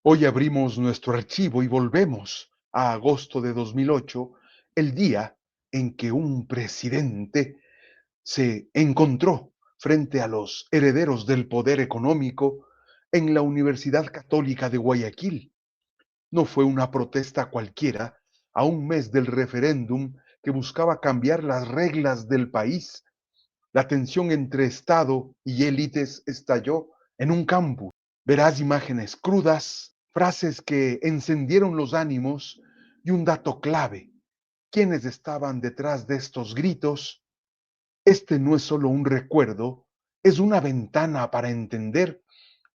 Hoy abrimos nuestro archivo y volvemos a agosto de 2008, el día en que un presidente se encontró frente a los herederos del poder económico en la Universidad Católica de Guayaquil. No fue una protesta cualquiera a un mes del referéndum que buscaba cambiar las reglas del país. La tensión entre Estado y élites estalló en un campus. Verás imágenes crudas, frases que encendieron los ánimos y un dato clave. ¿Quiénes estaban detrás de estos gritos? Este no es solo un recuerdo, es una ventana para entender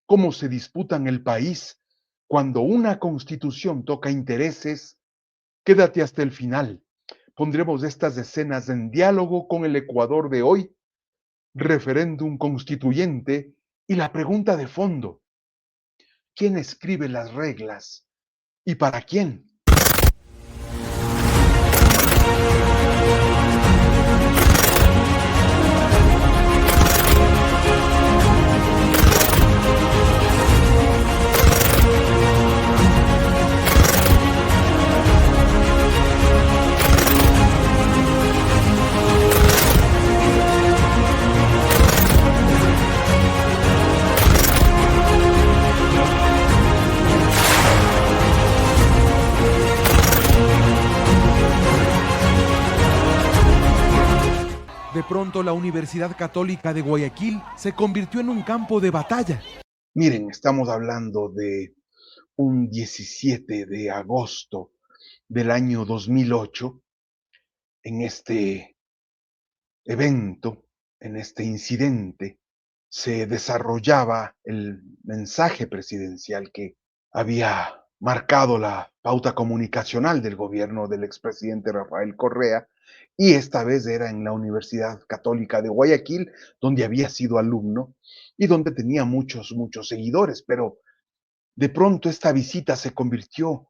cómo se disputan el país cuando una constitución toca intereses. Quédate hasta el final. Pondremos estas escenas en diálogo con el Ecuador de hoy, referéndum constituyente y la pregunta de fondo: ¿quién escribe las reglas y para quién? De pronto, la Universidad Católica de Guayaquil se convirtió en un campo de batalla. Miren, estamos hablando de un 17 de agosto del año 2008. En este evento, en este incidente, se desarrollaba el mensaje presidencial que había marcado la pauta comunicacional del gobierno del expresidente Rafael Correa, y esta vez era en la Universidad Católica de Guayaquil, donde había sido alumno y donde tenía muchos seguidores, pero de pronto esta visita se convirtió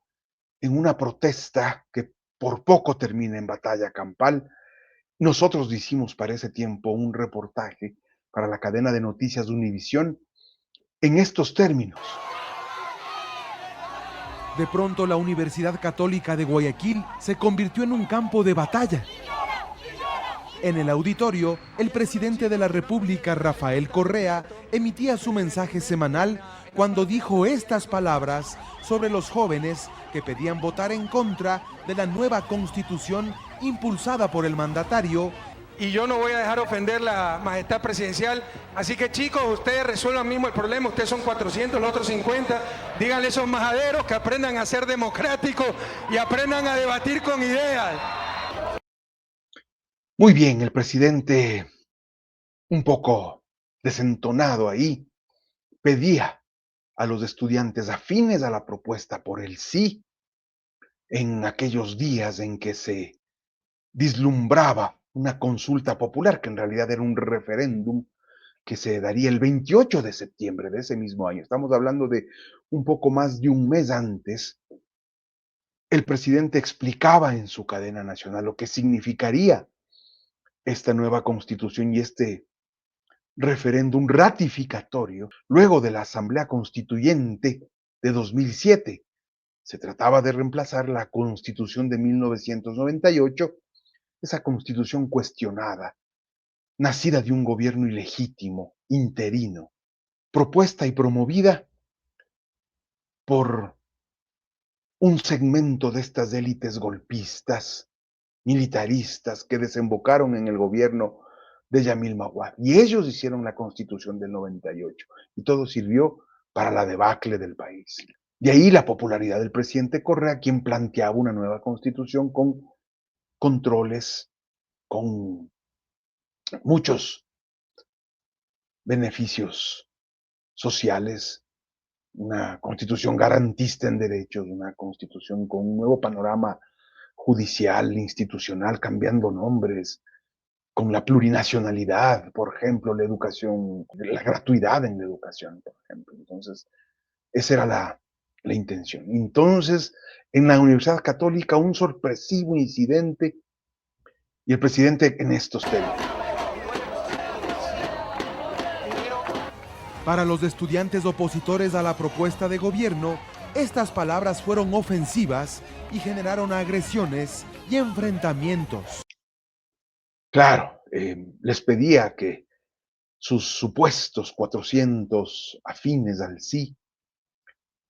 en una protesta que por poco termina en batalla campal. Nosotros hicimos para ese tiempo un reportaje para la cadena de noticias de Univisión en estos términos. De pronto, la Universidad Católica de Guayaquil se convirtió en un campo de batalla. En el auditorio, el presidente de la República, Rafael Correa, emitía su mensaje semanal cuando dijo estas palabras sobre los jóvenes que pedían votar en contra de la nueva constitución impulsada por el mandatario. Y yo no voy a dejar ofender la majestad presidencial. Así que, chicos, ustedes resuelvan mismo el problema. Ustedes son 400, los otros 50. Díganle a esos majaderos que aprendan a ser democráticos y aprendan a debatir con ideas. Muy bien, el presidente, un poco desentonado ahí, pedía a los estudiantes afines a la propuesta por el sí, en aquellos días en que se vislumbraba una consulta popular, que en realidad era un referéndum que se daría el 28 de septiembre de ese mismo año. Estamos hablando de un poco más de un mes antes. El presidente explicaba en su cadena nacional lo que significaría esta nueva constitución y este referéndum ratificatorio luego de la Asamblea Constituyente de 2007. Se trataba de reemplazar la Constitución de 1998, esa constitución cuestionada, nacida de un gobierno ilegítimo, interino, propuesta y promovida por un segmento de estas élites golpistas, militaristas, que desembocaron en el gobierno de Yamil Maguad. Y ellos hicieron la constitución del 98. Y todo sirvió para la debacle del país. De ahí la popularidad del presidente Correa, quien planteaba una nueva constitución con controles, con muchos beneficios sociales, una constitución garantista en derechos, una constitución con un nuevo panorama judicial, institucional, cambiando nombres, con la plurinacionalidad, por ejemplo, la educación, la gratuidad en la educación, por ejemplo. Entonces, esa era la intención. Entonces, en la Universidad Católica, un sorpresivo incidente y el presidente en estos términos. Para los estudiantes opositores a la propuesta de gobierno, estas palabras fueron ofensivas y generaron agresiones y enfrentamientos. Claro, les pedía que sus supuestos 400 afines al sí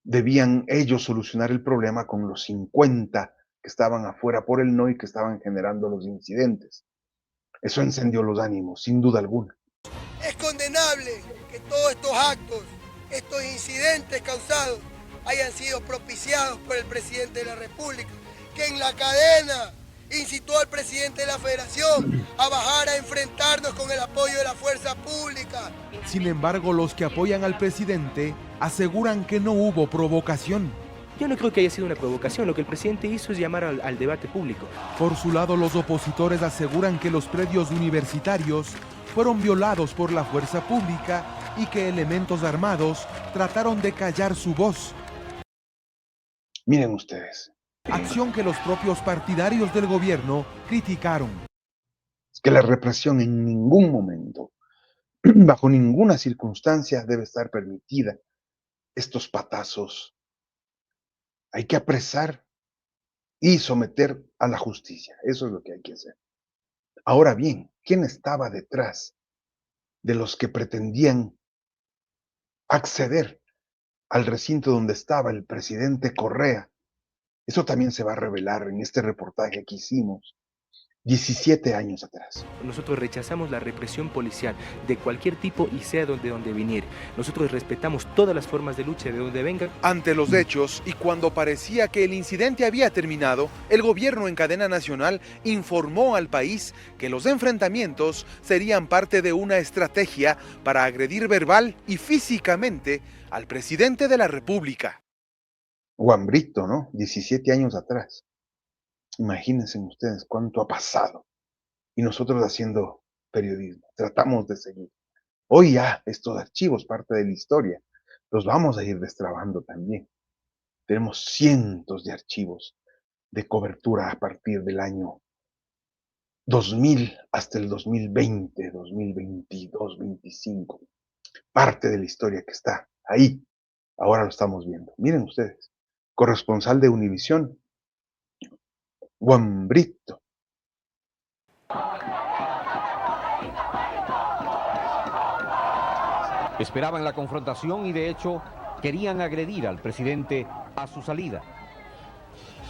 debían ellos solucionar el problema con los 50 que estaban afuera por el no y que estaban generando los incidentes. Eso encendió los ánimos, sin duda alguna. Es condenable que todos estos actos, estos incidentes causados, hayan sido propiciados por el presidente de la República, que en la cadena incitó al presidente de la Federación a bajar a enfrentarnos con el apoyo de la fuerza pública. Sin embargo, los que apoyan al presidente aseguran que no hubo provocación. Yo no creo que haya sido una provocación, lo que el presidente hizo es llamar al debate público. Por su lado, los opositores aseguran que los predios universitarios fueron violados por la fuerza pública y que elementos armados trataron de callar su voz. Miren ustedes. Acción que los propios partidarios del gobierno criticaron. Es que la represión en ningún momento, bajo ninguna circunstancia, debe estar permitida. Estos patazos hay que apresar y someter a la justicia. Eso es lo que hay que hacer. Ahora bien, ¿quién estaba detrás de los que pretendían acceder al recinto donde estaba el presidente Correa? Eso también se va a revelar en este reportaje que hicimos 17 años atrás. Nosotros rechazamos la represión policial de cualquier tipo y sea de donde viniere. Nosotros respetamos todas las formas de lucha de donde vengan. Ante los hechos y cuando parecía que el incidente había terminado, el gobierno en cadena nacional informó al país que los enfrentamientos serían parte de una estrategia para agredir verbal y físicamente al presidente de la República. Juan Brito, ¿no? 17 años atrás. Imagínense ustedes cuánto ha pasado. Y nosotros haciendo periodismo, tratamos de seguir. Hoy ya estos archivos, parte de la historia, los vamos a ir destrabando también. Tenemos cientos de archivos de cobertura a partir del año 2000 hasta el 2020, 2022, 2025. Parte de la historia que está ahí. Ahora lo estamos viendo. Miren ustedes. Corresponsal de Univisión, Juan Brito. Esperaban la confrontación y de hecho querían agredir al presidente a su salida,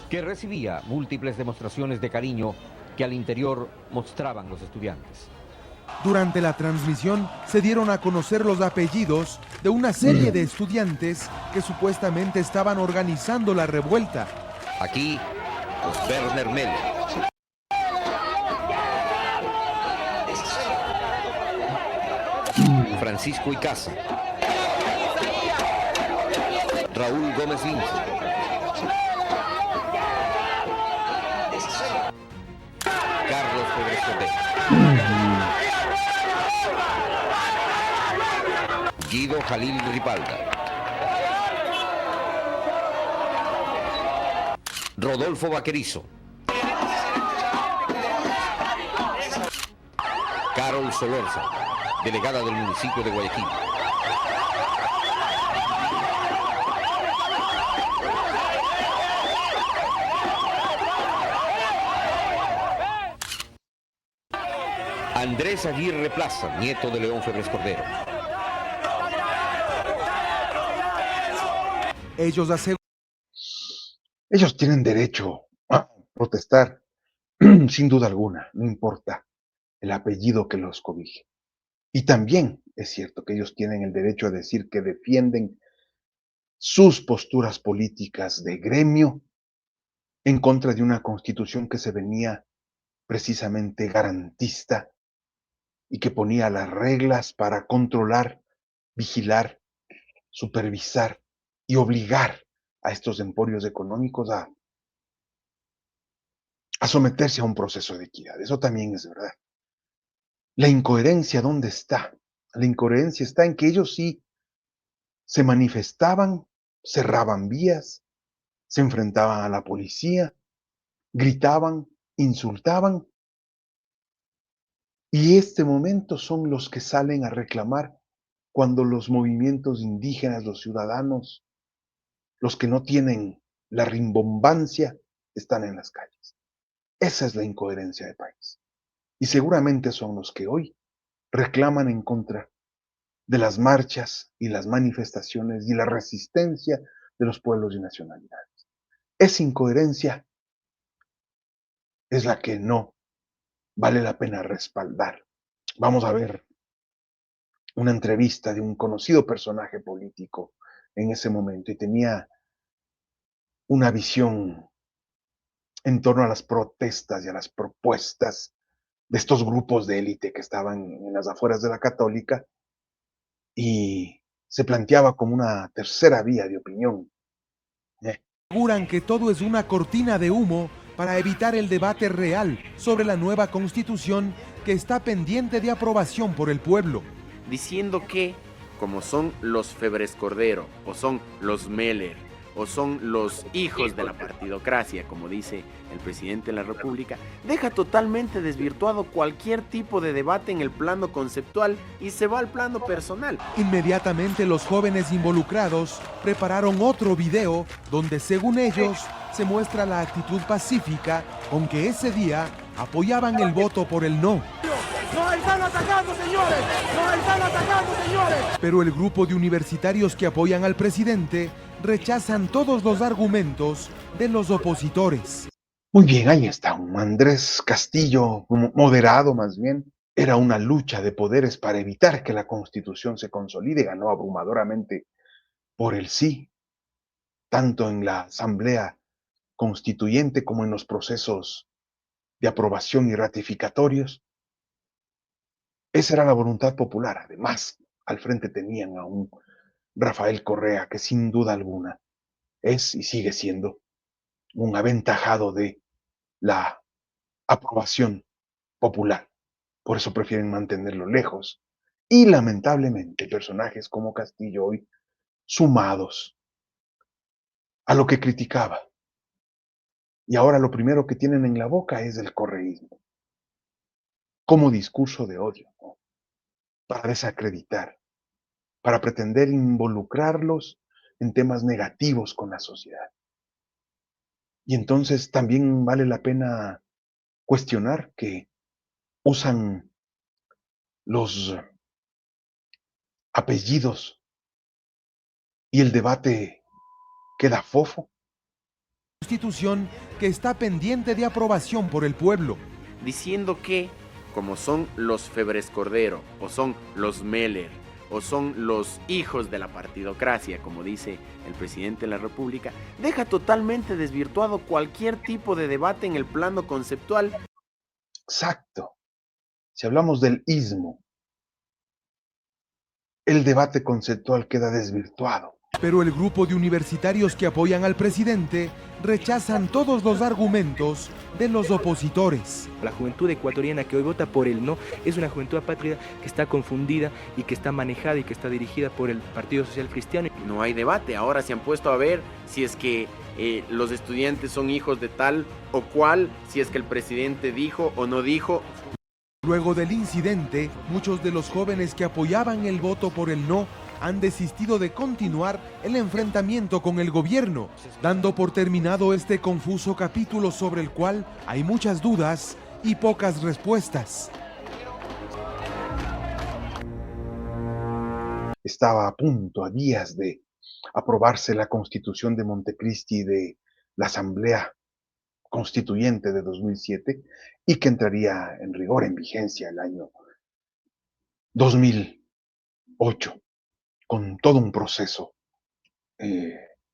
que recibía múltiples demostraciones de cariño que al interior mostraban los estudiantes. Durante la transmisión se dieron a conocer los apellidos de una serie de estudiantes que supuestamente estaban organizando la revuelta. Aquí, los Werner Melo, Francisco Icaza, Raúl Gómez Lins, Carlos Pedrescote, Guido Jalil Ripalda, Rodolfo Vaquerizo, Carol Solorza, delegada del municipio de Guayaquil. Andrés Aguirre Plaza, nieto de León Febres Cordero. Ellos tienen derecho a protestar, sin duda alguna, no importa el apellido que los cobije. Y también es cierto que ellos tienen el derecho a decir que defienden sus posturas políticas de gremio en contra de una constitución que se venía precisamente garantista y que ponía las reglas para controlar, vigilar, supervisar y obligar a estos emporios económicos a someterse a un proceso de equidad. Eso también es verdad. La incoherencia, ¿dónde está? La incoherencia está en que ellos sí se manifestaban, cerraban vías, se enfrentaban a la policía, gritaban, insultaban, y este momento son los que salen a reclamar cuando los movimientos indígenas, los ciudadanos, los que no tienen la rimbombancia, están en las calles. Esa es la incoherencia de país. Y seguramente son los que hoy reclaman en contra de las marchas y las manifestaciones y la resistencia de los pueblos y nacionalidades. Esa incoherencia es la que no vale la pena respaldar. Vamos a ver una entrevista de un conocido personaje político en ese momento y tenía una visión en torno a las protestas y a las propuestas de estos grupos de élite que estaban en las afueras de la Católica y se planteaba como una tercera vía de opinión. Aseguran que todo es una cortina de humo para evitar el debate real sobre la nueva constitución que está pendiente de aprobación por el pueblo. Diciendo que, como son los Febres Cordero, o son los Meller, o son los hijos de la partidocracia, como dice el presidente de la República, deja totalmente desvirtuado cualquier tipo de debate en el plano conceptual y se va al plano personal. Inmediatamente los jóvenes involucrados prepararon otro video donde, según ellos, se muestra la actitud pacífica con que ese día apoyaban el voto por el no. ¡Nos están atacando, señores! ¡Nos están atacando, señores! Pero el grupo de universitarios que apoyan al presidente rechazan todos los argumentos de los opositores. Muy bien, ahí está un Andrés Castillo, moderado más bien. Era una lucha de poderes para evitar que la Constitución se consolide. Ganó abrumadoramente por el sí, tanto en la Asamblea Constituyente como en los procesos de aprobación y ratificatorios. Esa era la voluntad popular. Además, al frente tenían a un Rafael Correa que sin duda alguna es y sigue siendo un aventajado de la aprobación popular. Por eso prefieren mantenerlo lejos. Y lamentablemente personajes como Castillo hoy sumados a lo que criticaba. Y ahora lo primero que tienen en la boca es el correísmo, como discurso de odio, ¿no? Para desacreditar, para pretender involucrarlos en temas negativos con la sociedad. Y entonces también vale la pena cuestionar que usan los apellidos y el debate queda fofo. Constitución que está pendiente de aprobación por el pueblo. Diciendo que, como son los Febres Cordero, o son los Meller, o son los hijos de la partidocracia, como dice el presidente de la República, deja totalmente desvirtuado cualquier tipo de debate en el plano conceptual. Exacto. Si hablamos del ismo, el debate conceptual queda desvirtuado. Pero el grupo de universitarios que apoyan al presidente rechazan todos los argumentos de los opositores. La juventud ecuatoriana que hoy vota por el no es una juventud apátrida que está confundida y que está manejada y que está dirigida por el Partido Social Cristiano. No hay debate, ahora se han puesto a ver si es que los estudiantes son hijos de tal o cual, si es que el presidente dijo o no dijo. Luego del incidente, muchos de los jóvenes que apoyaban el voto por el no han desistido de continuar el enfrentamiento con el gobierno, dando por terminado este confuso capítulo sobre el cual hay muchas dudas y pocas respuestas. Estaba a punto, a días de aprobarse la Constitución de Montecristi de la Asamblea Constituyente de 2007 y que entraría en rigor, en vigencia el año 2008, con todo un proceso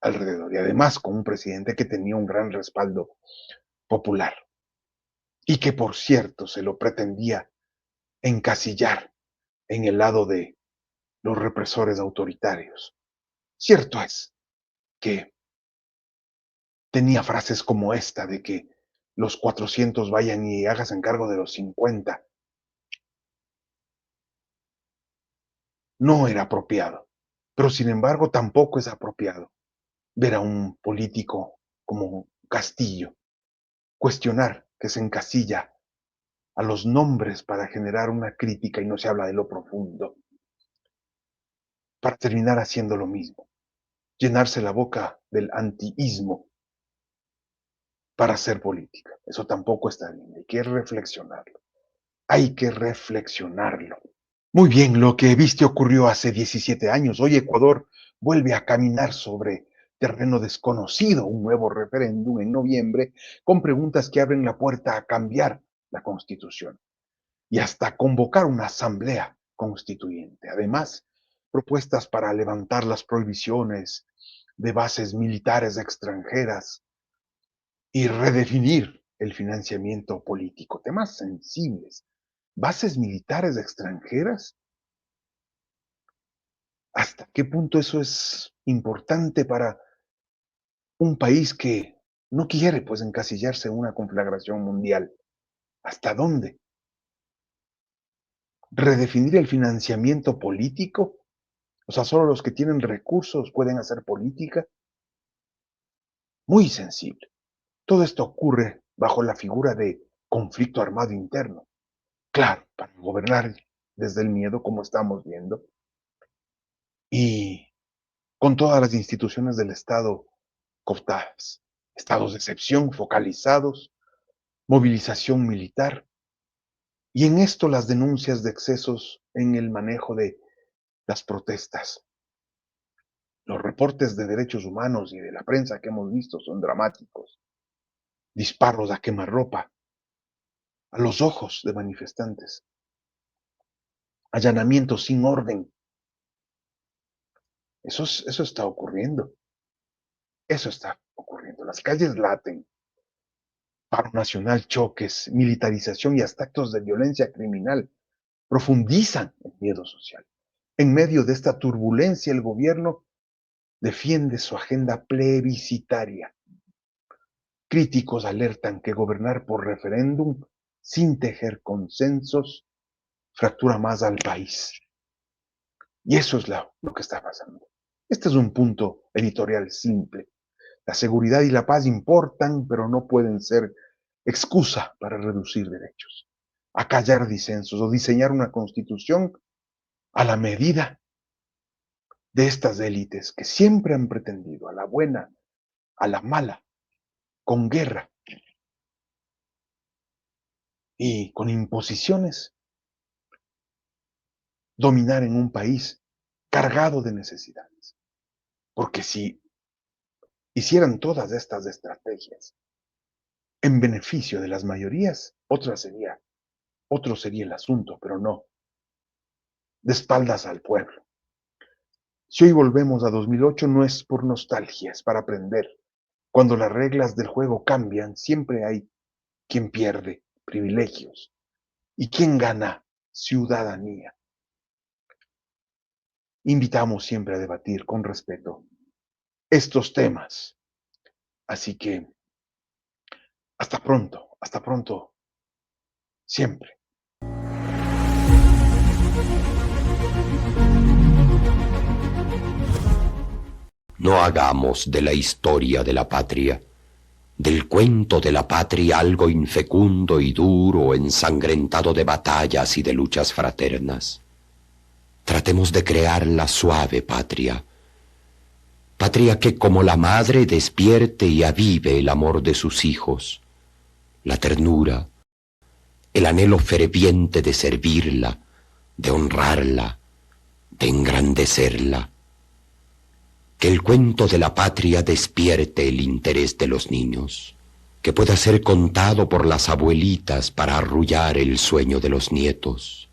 alrededor y además con un presidente que tenía un gran respaldo popular y que, por cierto, se lo pretendía encasillar en el lado de los represores autoritarios. Cierto es que tenía frases como esta de que los 400 vayan y háganse cargo de los 50. No era apropiado, pero sin embargo tampoco es apropiado ver a un político como Castillo cuestionar que se encasilla a los nombres para generar una crítica y no se habla de lo profundo. para terminar haciendo lo mismo, llenarse la boca del antiismo para hacer política. Eso tampoco está bien, hay que reflexionarlo. Hay que reflexionarlo. Muy bien, lo que viste ocurrió hace 17 años. Hoy Ecuador vuelve a caminar sobre terreno desconocido, un nuevo referéndum en noviembre, con preguntas que abren la puerta a cambiar la Constitución y hasta convocar una asamblea constituyente. Además, propuestas para levantar las prohibiciones de bases militares extranjeras y redefinir el financiamiento político. Temas sensibles. ¿Bases militares extranjeras? ¿Hasta qué punto eso es importante para un país que no quiere pues encasillarse en una conflagración mundial? ¿Hasta dónde? ¿Redefinir el financiamiento político? O sea, solo los que tienen recursos pueden hacer política. Muy sensible. Todo esto ocurre bajo la figura de conflicto armado interno. Claro, para gobernar desde el miedo, como estamos viendo, y con todas las instituciones del Estado cooptadas, estados de excepción focalizados, movilización militar, y en esto las denuncias de excesos en el manejo de las protestas. Los reportes de derechos humanos y de la prensa que hemos visto son dramáticos. Disparos a quemarropa, a los ojos de manifestantes, allanamientos sin orden. Eso está ocurriendo. Eso está ocurriendo. Las calles laten. Paro nacional, choques, militarización y hasta actos de violencia criminal profundizan el miedo social. En medio de esta turbulencia, el gobierno defiende su agenda plebiscitaria. Críticos alertan que gobernar por referéndum sin tejer consensos fractura más al país. Y eso es lo que está pasando. Este es un punto editorial simple. La seguridad y la paz importan, pero no pueden ser excusa para reducir derechos, acallar disensos o diseñar una constitución a la medida de estas élites que siempre han pretendido, a la buena, a la mala, con guerra y con imposiciones, dominar en un país cargado de necesidades. Porque si hicieran todas estas estrategias en beneficio de las mayorías, otro sería el asunto, pero no. De espaldas al pueblo. Si hoy volvemos a 2008 no es por nostalgia, es para aprender. Cuando las reglas del juego cambian, siempre hay quien pierde privilegios y quien gana ciudadanía. Invitamos siempre a debatir con respeto estos temas. Así que hasta pronto, siempre. No hagamos de la historia de la patria, del cuento de la patria, algo infecundo y duro, ensangrentado de batallas y de luchas fraternas. Tratemos de crear la suave patria, patria que como la madre despierte y avive el amor de sus hijos, la ternura, el anhelo ferviente de servirla, de honrarla, de engrandecerla. Que el cuento de la patria despierte el interés de los niños, que pueda ser contado por las abuelitas para arrullar el sueño de los nietos.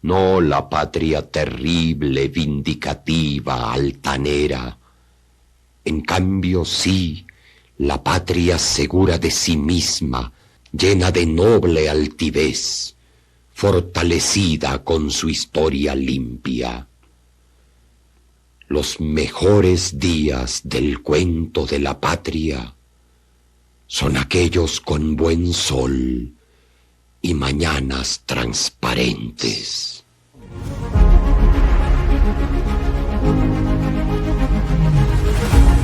No la patria terrible, vindicativa, altanera. En cambio, sí, la patria segura de sí misma, llena de noble altivez, fortalecida con su historia limpia. Los mejores días del cuento de la patria son aquellos con buen sol y mañanas transparentes.